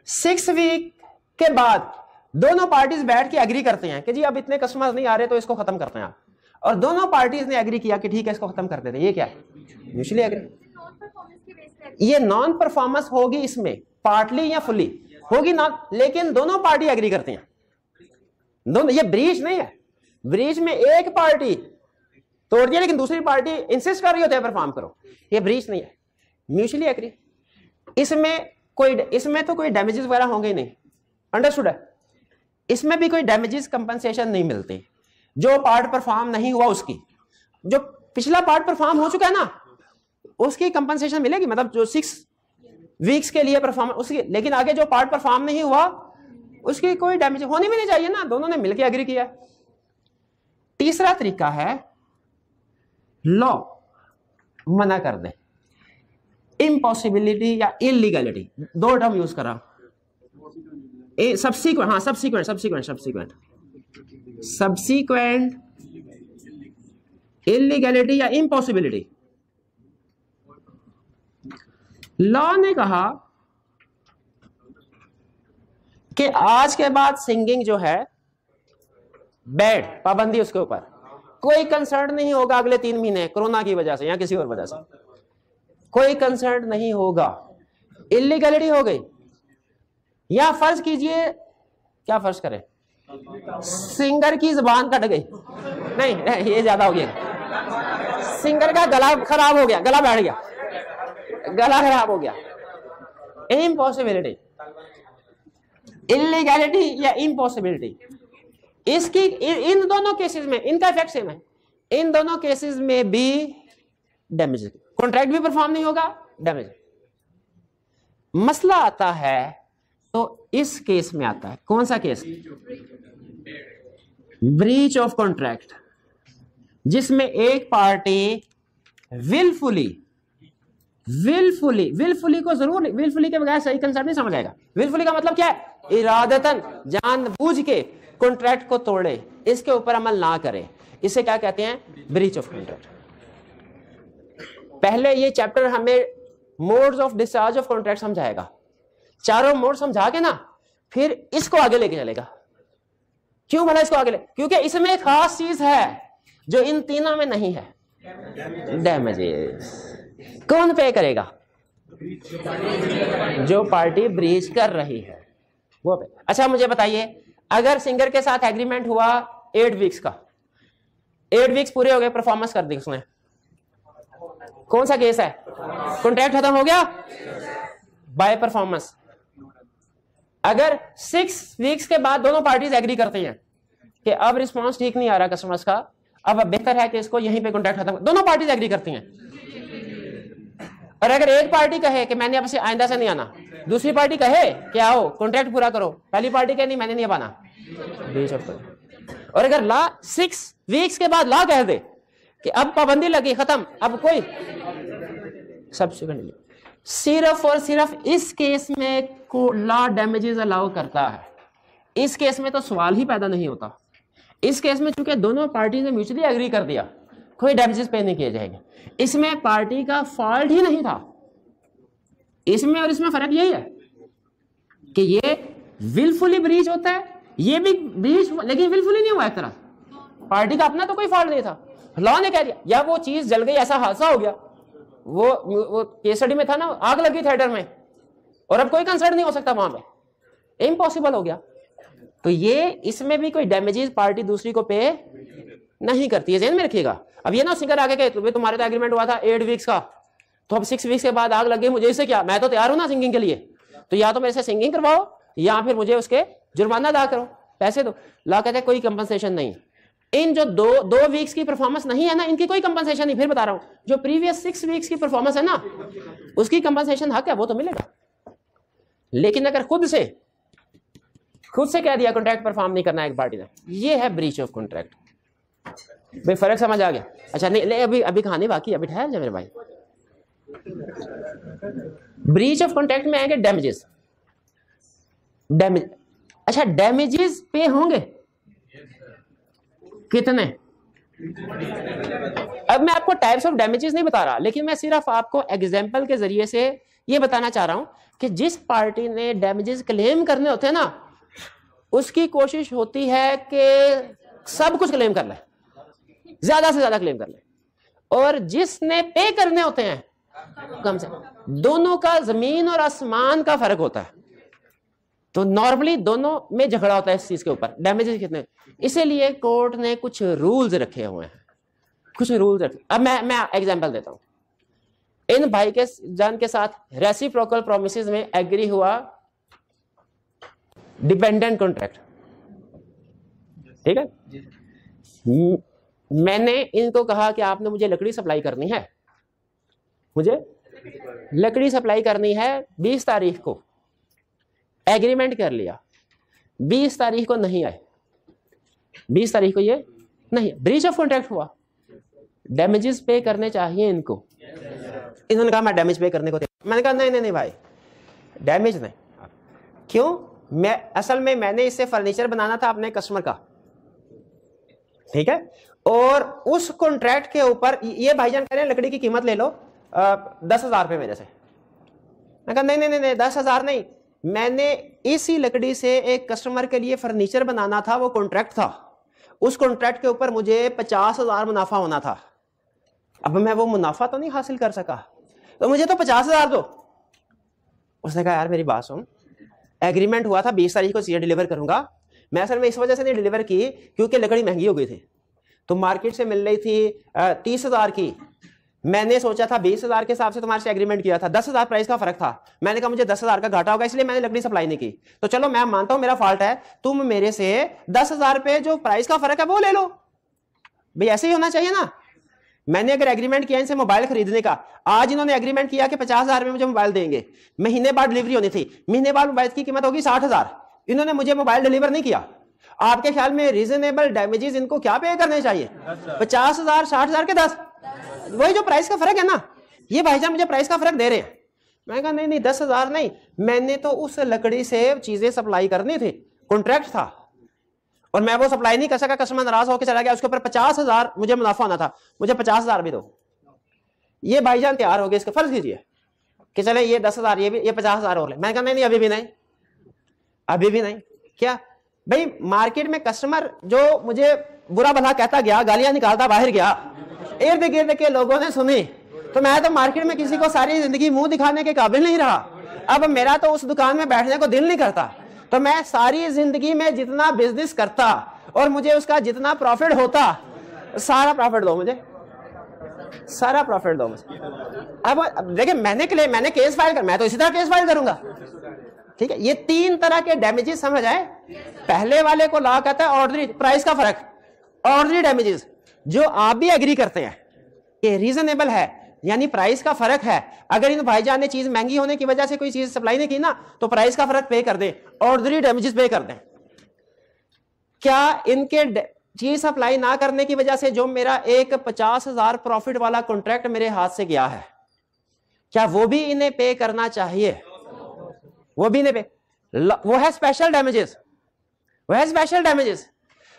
6 वीक के बाद दोनों पार्टीज बैठ के एग्री करते हैं कि जी अब इतने कस्टमर्स नहीं आ रहे तो इसको खत्म करते हैं आप, और दोनों पार्टीज ने एग्री किया कि ठीक है इसको खत्म कर देते हैं। ये क्या है? Mutually agree. ये नॉन परफॉर्मेंस होगी, इसमें पार्टली या फुली होगी ना, लेकिन दोनों पार्टी एग्री करते हैं, दोनों। ये ब्रीच नहीं है, ब्रीच में एक पार्टी तोड़ दिया लेकिन दूसरी पार्टी इंसिस्ट कर रही होती है परफॉर्म करो, ये ब्रीच नहीं है। Mutually agree. इसमें तो कोई डैमेजेस वगैरह होंगे ही नहीं, अंडरस्टूड है। इसमें भी कोई डैमेजेस कंपनसेशन नहीं मिलती। जो पार्ट परफॉर्म नहीं हुआ उसकी, जो पिछला पार्ट परफॉर्म हो चुका है ना उसकी कंपनसेशन मिलेगी, मतलब जो 6 वीक्स के लिए परफॉर्मेंस उसकी, लेकिन आगे जो पार्ट परफॉर्म नहीं हुआ उसकी कोई डैमेज होनी भी नहीं चाहिए ना, दोनों ने मिलकर एग्री किया। तीसरा तरीका है लॉ मना कर दे, इम्पॉसिबिलिटी या इलीगैलिटी, 2 टर्म यूज करा। सब्सीक्वेंट इलीगैलिटी या इम्पॉसिबिलिटी। लॉ ने कहा कि आज के बाद सिंगिंग जो है बैड, पाबंदी उसके ऊपर, कोई कंसर्न नहीं होगा अगले 3 महीने कोरोना की वजह से या किसी और वजह से, कोई कंसर्न नहीं होगा। इलीगैलिटी हो गई। या फर्ज कीजिए, क्या फर्ज करें, सिंगर की जुबान कट गई, नहीं ये ज्यादा हो गया, सिंगर का गला खराब हो गया, गला बैठ गया, गला खराब हो गया, इम्पॉसिबिलिटी, इलीगैलिटी या इम्पॉसिबिलिटी। इसकी इन दोनों केसेस में इनका इफेक्ट सेम है। इन दोनों केसेस में भी डैमेज, कॉन्ट्रैक्ट भी परफॉर्म नहीं होगा, डैमेज। मसला आता है तो इस केस में आता है, कौन सा केस, ब्रीच ऑफ कॉन्ट्रैक्ट, जिसमें एक पार्टी विलफुली को जरूर, विलफुली के बगैर सही कंसेप्ट नहीं समझ आएगा। विलफुली का मतलब क्या है, इरादतन, जानबूझ के कॉन्ट्रैक्ट को तोड़े, इसके ऊपर अमल ना करे, इसे क्या कहते हैं, ब्रीच ऑफ कॉन्ट्रैक्ट। पहले ये चैप्टर हमें modes of discharge of contract समझाएगा, चारों मोड समझा के ना फिर इसको आगे लेके चलेगा। क्यों भला इसको आगे ले, क्योंकि इसमें एक खास चीज है जो इन तीनों में नहीं है, डैमेजेस। कौन पे करेगा, जो पार्टी ब्रीच कर रही है वो पे। अच्छा मुझे बताइए, अगर सिंगर के साथ एग्रीमेंट हुआ 8 वीक्स का, 8 वीक्स पूरे हो गए, परफॉर्मेंस कर दी उसने, कौन सा केस है, कॉन्ट्रैक्ट खत्म हो गया बाय परफॉर्मेंस। अगर 6 वीक्स के बाद दोनों पार्टीज एग्री करती हैं कि अब रिस्पांस ठीक नहीं आ रहा कस्टमर्स का, अब बेहतर है कि इसको यहीं पे कॉन्ट्रैक्ट खत्म, दोनों पार्टीज एग्री करती हैं। और अगर एक पार्टी कहे कि मैंने अब से आइंदा से नहीं आना, दूसरी पार्टी कहे कि आओ कॉन्ट्रैक्ट पूरा करो, पहली पार्टी कहे नहीं मैंने नहीं आना, और अगर ला 6 वीक्स के बाद ला कह दे कि अब पाबंदी लगी खत्म, अब कोई सब्सिक्वेंटली, सिर्फ और सिर्फ इस केस में को लॉ डैमेजेस अलाउ करता है। इस केस में तो सवाल ही पैदा नहीं होता। इस केस में चूंकि दोनों पार्टी ने म्यूचुअली एग्री कर दिया, कोई डैमेजेस पे नहीं किए जाएंगे। इसमें पार्टी का फॉल्ट ही नहीं था। इसमें और इसमें फर्क यही है कि ये विलफुली ब्रीच होता है, ये भी ब्रीच, लेकिन विलफुली नहीं हुआ। एक तरह पार्टी का अपना तो कोई फॉल्ट नहीं था, लॉ ने कह दिया, या वो चीज जल गई, ऐसा हादसा हो गया, वो केस स्टडी में था ना, आग लगी थिएटर में, और अब कोई कंसर्न नहीं हो सकता वहां पे, इम्पॉसिबल हो गया। तो ये इसमें भी कोई डैमेजेस पार्टी दूसरी को पे नहीं करती है, ध्यान में रखिएगा। अब ये ना सिंगर आगे कहे तुम्हारे तो एग्रीमेंट हुआ था 8 वीक्स का, तो अब 6 वीक्स के बाद आग लग गई, मुझे इससे क्या, मैं तो तैयार हूं ना सिंगिंग के लिए, तो या तो मेरे से सिंगिंग करवाओ या फिर मुझे उसके जुर्माना अदा करो, पैसे दो। लॉ कहते हैं कोई कंपनसेशन नहीं। इन जो दो वीक्स की परफॉर्मेंस नहीं है ना, इनकी कोई कंपनसेशन नहीं। फिर बता रहा हूं, जो प्रीवियस 6 वीक्स की परफॉर्मेंस है ना, उसकी कंपनसेशन हक है, वो तो मिलेगा। लेकिन अगर खुद से कह दिया कॉन्ट्रैक्ट परफॉर्म नहीं करना एक पार्टी ने, ये है ब्रीच ऑफ कॉन्ट्रैक्ट। भाई फर्क समझ आ गया? अच्छा नहीं ले, अभी कहानी बाकी, अभी ठहर जा मेरे भाई। ब्रीच ऑफ कॉन्ट्रैक्ट में आएंगे डैमेजेस। अच्छा डैमेजेस पे होंगे कितने? अब मैं आपको टाइप्स ऑफ डैमेजेस नहीं बता रहा, लेकिन मैं सिर्फ आपको एग्जांपल के जरिए से ये बताना चाह रहा हूं कि जिस पार्टी ने डैमेजेस क्लेम करने होते हैं ना, उसकी कोशिश होती है कि सब कुछ क्लेम कर ले, ज्यादा से ज्यादा क्लेम कर ले, और जिसने पे करने होते हैं कम से कम। दोनों का जमीन और आसमान का फर्क होता है, तो नॉर्मली दोनों में झगड़ा होता है इस चीज के ऊपर, डैमेजेस कितने। इसीलिए कोर्ट ने कुछ रूल्स रखे हुए हैं, कुछ रूल्स रखे। अब मैं एग्जांपल देता हूं। इन भाई के जान के साथ रेसिप्रोकल प्रोमिसेस में एग्री हुआ डिपेंडेंट कॉन्ट्रैक्ट, ठीक है। मैंने इनको कहा कि आपने मुझे लकड़ी सप्लाई करनी है, मुझे लकड़ी सप्लाई करनी है 20 तारीख को, एग्रीमेंट कर लिया, 20 तारीख को नहीं आए, 20 तारीख को ये नहीं, ब्रीच ऑफ कॉन्ट्रैक्ट हुआ, डैमेजेस पे करने चाहिए इनको। इन्होंने कहा मैं डैमेज पे करने को तैयार। मैंने कहा नहीं नहीं नहीं भाई, डैमेज नहीं। क्यों? मैं असल में मैंने इससे फर्नीचर बनाना था अपने कस्टमर का, ठीक है, और उस कॉन्ट्रैक्ट के ऊपर ये भाईजान कह रहे हैं लकड़ी की कीमत ले लो 10,000 रुपये मेरे से। मैं कहा नहीं नहीं नहीं 10,000 नहीं, मैंने इसी लकड़ी से एक कस्टमर के लिए फर्नीचर बनाना था, वो कॉन्ट्रैक्ट था, उस कॉन्ट्रैक्ट के ऊपर मुझे 50,000 मुनाफा होना था। अब मैं वो मुनाफा तो नहीं हासिल कर सका, तो मुझे तो 50,000 दो। उसने कहा यार मेरी बात सुन, एग्रीमेंट हुआ था 20 तारीख को चीजें डिलीवर करूंगा, मैं असल में इस वजह से नहीं डिलीवर की क्योंकि लकड़ी महंगी हो गई थी, तो मार्केट से मिल रही थी 30,000 की, मैंने सोचा था 20,000 के हिसाब से तुम्हारे से एग्रीमेंट किया था, 10,000 प्राइस का फर्क था, मैंने कहा मुझे 10,000 का घाटा होगा इसलिए मैंने लकड़ी सप्लाई नहीं की। तो चलो मैं मानता हूं मेरा फॉल्ट है, तुम मेरे से 10,000 रुपए जो प्राइस का फर्क है वो ले लो। भाई ऐसे ही होना चाहिए ना। मैंने अगर एग्रीमेंट किया इनसे मोबाइल खरीदने का, आज इन्होंने एग्रीमेंट किया कि 50,000 में मुझे मोबाइल देंगे, महीने बाद डिलीवरी होनी थी, महीने बाद मोबाइल की कीमत होगी 60,000, इन्होंने मुझे मोबाइल डिलीवर नहीं किया। आपके ख्याल में रीजनेबल डैमेजेस इनको क्या पे करने चाहिए? 50,000 60,000 के 10, वही जो प्राइस का फर्क है ना, ये भाईजान मुझे प्राइस का फर्क दे रहे हैं। मैं कहा नहीं नहीं 10,000 नहीं, मैंने तो उस लकड़ी से चीजें सप्लाई करनी थी, कॉन्ट्रैक्ट था और मैं वो सप्लाई नहीं कर सका, कस्टमर नाराज होकर चला गया, उसके ऊपर 50,000 मुझे मुनाफा होना था, मुझे 50,000 भी दो। ये भाईजान तैयार हो गए, इसका फर्ज कीजिए कि चले ये 10,000 ये भी, ये 50,000 और ले। मैंने कहा नहीं नहीं अभी भी नहीं, अभी भी नहीं। क्या भाई, मार्केट में कस्टमर जो मुझे बुरा भला कहता गया, गालियां निकालता बाहर गया, इर्द गिर्द के लोगों ने सुनी, तो मैं तो मार्केट में किसी को सारी जिंदगी मुंह दिखाने के काबिल नहीं रहा। अब मेरा तो उस दुकान में बैठने को दिल नहीं करता, तो मैं सारी जिंदगी में जितना बिजनेस करता और मुझे उसका जितना प्रॉफिट होता, सारा प्रॉफिट दो मुझे, सारा प्रॉफिट दो मुझे। अब देखिए मैंने केस फाइल कर, मैं तो इसी तरह केस फाइल करूंगा, ठीक है। ये 3 तरह के डैमेजेस समझ आए। पहले वाले को लॉ कहता है ऑर्डनरी, प्राइस का फर्क, ऑर्डनरी डैमेजेस जो आप भी एग्री करते हैं कि रीजनेबल है, यानी प्राइस का फर्क है। अगर इन भाईजान ने चीज महंगी होने की वजह से कोई चीज सप्लाई नहीं की ना, तो प्राइस का फर्क पे कर दें, ऑर्डनरी डैमेजेस पे कर दें। क्या इनके चीज सप्लाई ना करने की वजह से जो मेरा एक 50,000 प्रॉफिट वाला कॉन्ट्रैक्ट मेरे हाथ से गया है, क्या वो भी इन्हें पे करना चाहिए? वो भी इन्हें पे, वो है स्पेशल डैमेजेस, वो है स्पेशल डैमेजेस।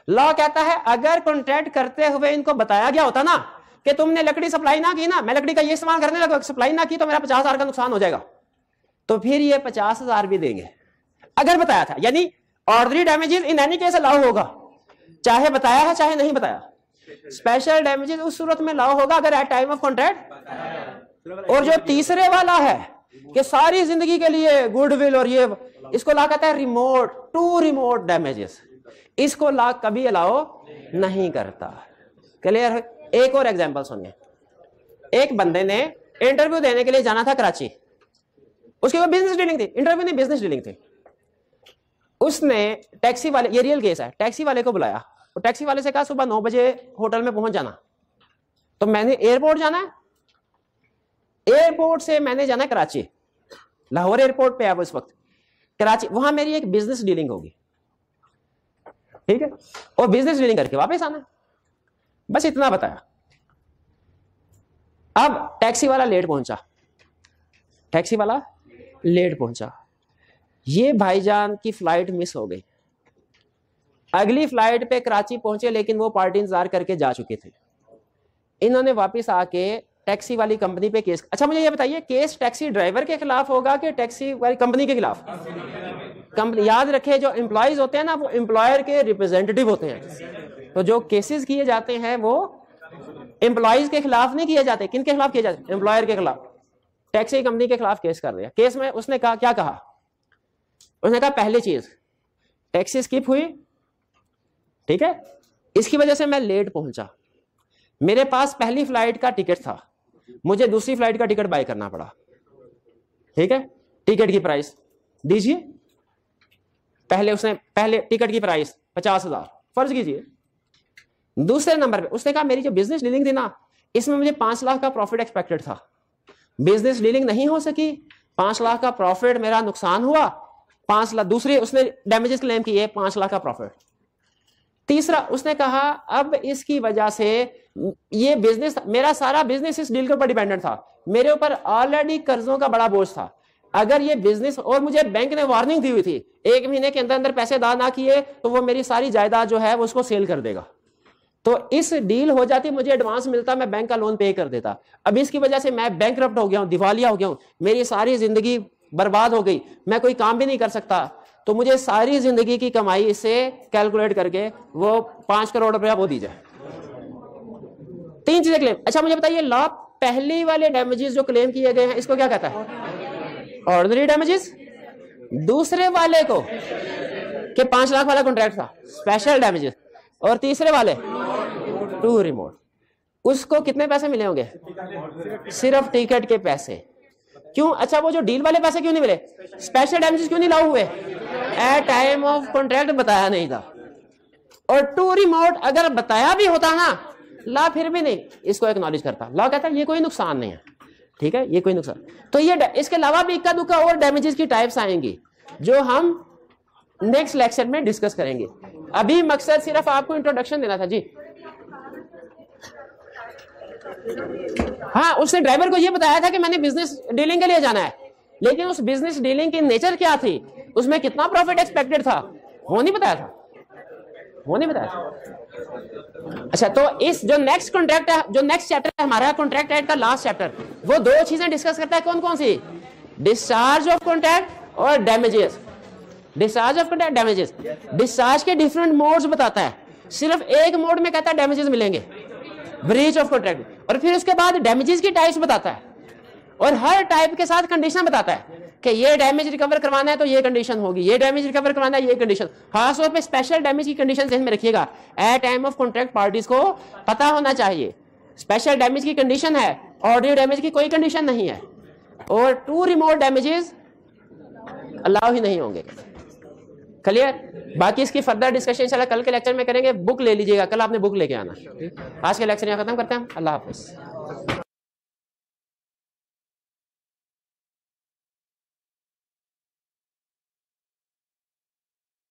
लॉ कहता है अगर कॉन्ट्रैक्ट करते हुए इनको बताया गया होता ना कि तुमने लकड़ी सप्लाई ना की ना, मैं लकड़ी का ये इस्तेमाल करने लगा, सप्लाई ना की तो मेरा 50,000 का नुकसान हो जाएगा, तो फिर ये 50,000 भी देंगे अगर बताया था। यानी ordinary damages in any case allow होगा, चाहे बताया है चाहे नहीं बताया। स्पेशल डैमेजेस उस सूरत में अलाउ होगा अगर एट टाइम ऑफ कॉन्ट्रैक्ट। और जो तीसरे वाला है कि सारी जिंदगी के लिए गुडविल और ये, इसको लॉ कहता है रिमोट टू रिमोट डैमेजेस, इसको लॉ कभी अलाउ नहीं करता। क्लियर? एक और एग्जांपल सुनिए। एक बंदे ने इंटरव्यू देने के लिए जाना था कराची, उसके बाद बिजनेस डीलिंग थी, इंटरव्यू नहीं बिजनेस डीलिंग थी। उसने टैक्सी वाले, ये रियल केस है, टैक्सी वाले को बुलाया और टैक्सी वाले से कहा सुबह 9 बजे होटल में पहुंच जाना। तो मैंने एयरपोर्ट जाना है, एयरपोर्ट से मैंने जाना है कराची, लाहौर एयरपोर्ट पे है वो इस वक्त, कराची, वहां मेरी एक बिजनेस डीलिंग होगी, ठीक है, और बिजनेस डीलिंग करके वापस आना है, बस इतना बताया। अब टैक्सी वाला लेट पहुंचा, टैक्सी वाला लेट पहुंचा, ये भाईजान की फ्लाइट मिस हो गई। अगली फ्लाइट पे कराची पहुंचे लेकिन वो पार्टी इंतजार करके जा चुके थे। इन्होंने वापस आके टैक्सी वाली कंपनी पे केस, अच्छा मुझे ये बताइए केस टैक्सी ड्राइवर के खिलाफ होगा कि टैक्सी वाली कंपनी के खिलाफ? कंपनी, याद रखे जो एम्प्लॉयज होते हैं ना वो एम्प्लॉयर के रिप्रेजेंटेटिव होते हैं, तो जो केसेस किए जाते हैं वो एम्प्लॉयज के खिलाफ नहीं किए जाते। किन के खिलाफ किए जाते? एम्प्लॉयर के खिलाफ। टैक्सी कंपनी के खिलाफ केस कर दिया। केस में उसने कहा, क्या कहा? उसने कहा पहली चीज टैक्सी स्किप हुई, ठीक है, इसकी वजह से मैं लेट पहुंचा, मेरे पास पहली फ्लाइट का टिकट था, मुझे दूसरी फ्लाइट का टिकट बाय करना पड़ा, ठीक है, टिकट की प्राइस दीजिए, पहले टिकट की प्राइस 50,000 फर्ज कीजिए। दूसरे नंबर पे उसने कहा मेरी जो बिजनेस डीलिंग थी ना, इसमें मुझे 5 लाख का प्रॉफिट एक्सपेक्टेड था, बिजनेस डीलिंग नहीं हो सकी, 5 लाख का प्रॉफिट, मेरा नुकसान हुआ 5 लाख, दूसरी उसने डैमेजेस क्लेम किए 5 लाख का प्रॉफिट। तीसरा उसने कहा अब इसकी वजह से ये बिजनेस, मेरा सारा बिजनेस इस डील के ऊपर डिपेंडेंट था, मेरे ऊपर ऑलरेडी कर्जों का बड़ा बोझ था, अगर ये बिजनेस, और मुझे बैंक ने वार्निंग दी हुई थी 1 महीने के अंदर अंदर पैसे अदा ना किए तो वो मेरी सारी जायदाद जो है वो उसको सेल कर देगा। तो इस डील हो जाती, मुझे एडवांस मिलता, मैं बैंक का लोन पे कर देता। अब इसकी वजह से मैं बैंकरप्ट हो गया हूं, दिवालिया हो गया हूं, मेरी सारी जिंदगी बर्बाद हो गई, मैं कोई काम भी नहीं कर सकता, तो मुझे सारी जिंदगी की कमाई इससे कैलकुलेट करके वो 5 करोड़ रुपया वो दी जाए। 3 चीजें क्लेम। अच्छा मुझे बताइए, लॉ पहली वाले डैमेजेस जो क्लेम किए गए हैं इसको क्या कहता है? Ordinary damages. दूसरे वाले को कि 5 लाख वाला कॉन्ट्रैक्ट था, स्पेशल डैमेजेस। और तीसरे वाले टू रिमोट, उसको कितने पैसे मिले होंगे? सिर्फ टिकट के पैसे। क्यों? अच्छा वो जो डील वाले पैसे क्यों नहीं मिले? स्पेशल डैमेजेस क्यों नहीं लागू हुए? एट टाइम ऑफ कॉन्ट्रैक्ट बताया नहीं था। और टू रिमोट अगर बताया भी होता ना, लॉ फिर भी नहीं इसको एक्नॉलेज करता। लॉ कहता है ये कोई नुकसान नहीं है, ठीक है, ये कोई नुकसान। तो ये इसके अलावा भी इक्का दुक्का और डैमेजेस की टाइप्स आएंगी जो हम नेक्स्ट लेक्चर में डिस्कस करेंगे। अभी मकसद सिर्फ आपको इंट्रोडक्शन देना था जी। हाँ, उसने ड्राइवर को यह बताया था कि मैंने बिजनेस डीलिंग के लिए जाना है, लेकिन उस बिजनेस डीलिंग की नेचर क्या थी, उसमें कितना प्रॉफिट एक्सपेक्टेड था, वो नहीं बताया था, वो नहीं बताया था। अच्छा, तो इस जो नेक्स्ट कॉन्ट्रैक्ट है, जो नेक्स्ट चैप्टर है हमारा कॉन्ट्रैक्ट एक्ट का लास्ट चैप्टर, वो 2 चीजें डिस्कस करता है। कौन कौन सी? डिस्चार्ज ऑफ कॉन्ट्रैक्ट और damages. Discharge of contract, damages. Discharge के डिफरेंट मोड्स बताता है, सिर्फ एक मोड में कहता है डैमेजेस मिलेंगे, ब्रीच ऑफ कॉन्ट्रैक्ट। और फिर उसके बाद डैमेजेस की टाइप्स बताता है और हर टाइप के साथ कंडीशन बताता है कि ये डैमेज रिकवर करवाना है तो ये कंडीशन होगी, ये डैमेज रिकवर करवाना है ये कंडीशन। खास तौर पे स्पेशल डैमेज की कंडीशन ध्यान में रखिएगा, at time of contract parties को पता होना चाहिए। स्पेशल डैमेज की कंडीशन है, ऑर्डिनरी डैमेज की कोई कंडीशन नहीं है, और टू रिमोट डैमेजेस अलाउ ही नहीं होंगे। क्लियर? बाकी इसकी फर्दर डिस्कशन इंशाल्लाह कल के लेक्चर में करेंगे। बुक ले लीजिएगा, कल आपने बुक लेके आना। आज के लेक्चर यहाँ खत्म करते हैं। अल्लाह हाफिज।